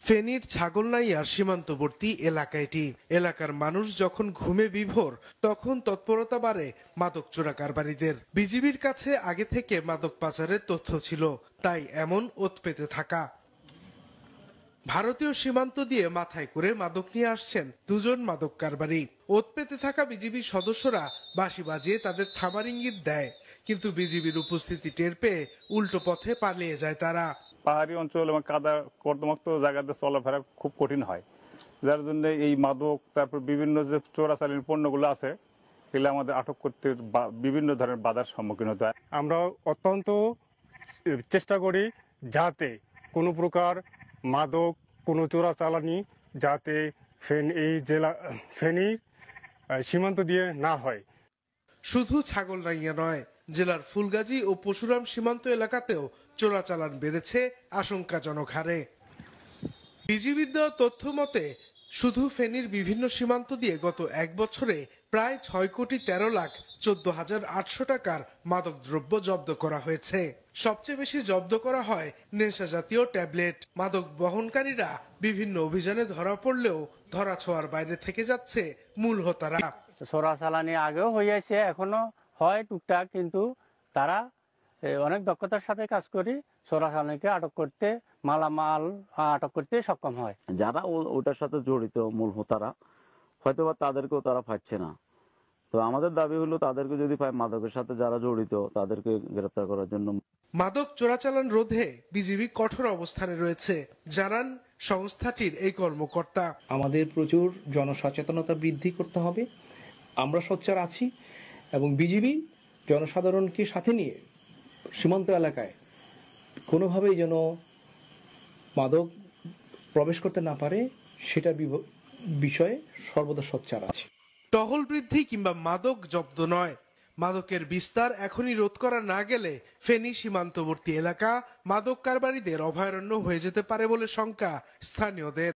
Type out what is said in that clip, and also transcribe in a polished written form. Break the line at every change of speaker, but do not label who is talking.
ফেনীর ছাগলনাইয়ার সীমান্তবর্তী এলাকা এটি। এলাকার মানুষ যখন ঘুমে বিভোর তখন তৎপরতা বাড়ে মাদক চোরা কারবারিদের। বিজিবির কাছে আগে থেকে মাদক পাচারের তথ্য ছিল, তাই এমন ওত পেতে থাকা। ভারতীয় সীমান্ত দিয়ে মাথায় করে মাদক নিয়ে আসছেন দুজন মাদক কারবারি। ওত পেতে থাকা বিজিবি সদস্যরা বাঁশি বাজিয়ে তাদের থামার ইঙ্গিত দেয়, কিন্তু বিজিবির উপস্থিতি টের পেয়ে উল্টো পথে পালিয়ে যায় তারা।
পাহাড়ি অঞ্চল এবং কাদা কর্দমাক্ত জায়গাতে চলাফেরা খুব কঠিন হয়, যার জন্য এই মাদক তারপর বিভিন্ন যে চোরাচালানি পণ্যগুলো আছে এগুলো আমাদের আটক করতে বিভিন্ন ধরনের বাধার সম্মুখীন হতে হয়।
আমরা অত্যন্ত চেষ্টা করি যাতে কোনো প্রকার মাদক, কোনো চোরাচালানি যাতে ফেনী সীমান্ত দিয়ে না হয়।
শুধু ছাগলনাইয়া নয়, জেলার ফুলগাজী ও পশুরাম সীমান্ত এলাকাতেও চোরাচালান বেড়েছে আশঙ্কাজনক হারে। বিজিবির দেওয়া তথ্য মতে শুধু ফেনীর বিভিন্ন সীমান্ত দিয়ে গত এক বছরে প্রায় 6,13,14,800 টাকার মাদকদ্রব্য জব্দ করা হয়েছে। সবচেয়ে বেশি জব্দ করা হয় নেশা জাতীয় ট্যাবলেট। মাদক বহনকারীরা বিভিন্ন অভিযানে ধরা পড়লেও ধরাছোঁয়ার বাইরে থেকে যাচ্ছে মূল হোতারা।
চোরাচালানি আগেও হয়েছে, এখনো হয় টুকটাক, কিন্তু তারা অনেক দক্ষতার সাথে কাজ করি চোরাচালানিকে আটক করতে, মালামাল আটক করতে সক্ষম হয়।
যারা ওটার সাথে জড়িত মূল হোতারা হয়তোবা তাদেরকেও তারা পাচ্ছে না। তো আমাদের দাবি হলো তাদেরকে যদি পায়, মাদকের সাথে যারা জড়িত তাদেরকে গ্রেফতার করার জন্য।
মাদক চোরাচালান রোধে বিজিবি কঠোর অবস্থানে রয়েছে, জানান সংস্থাটির এই কর্মকর্তা।
আমাদের প্রচুর জনসচেতনতা বৃদ্ধি করতে হবে। আমরা সোচ্চার আছি এবং বিজিবি জনসাধারণকে সাথে নিয়ে সীমান্ত এলাকায় কোনোভাবেই যেন মাদক প্রবেশ করতে না পারে সেটা বিষয়ে সর্বদা সোচ্চার আছে।
টহল বৃদ্ধি কিংবা মাদক জব্দ নয়, মাদকের বিস্তার এখনই রোধ করা না গেলে ফেনী সীমান্তবর্তী এলাকা মাদক কারবারিদের অভয়ারণ্য হয়ে যেতে পারে বলে শঙ্কা স্থানীয়দের।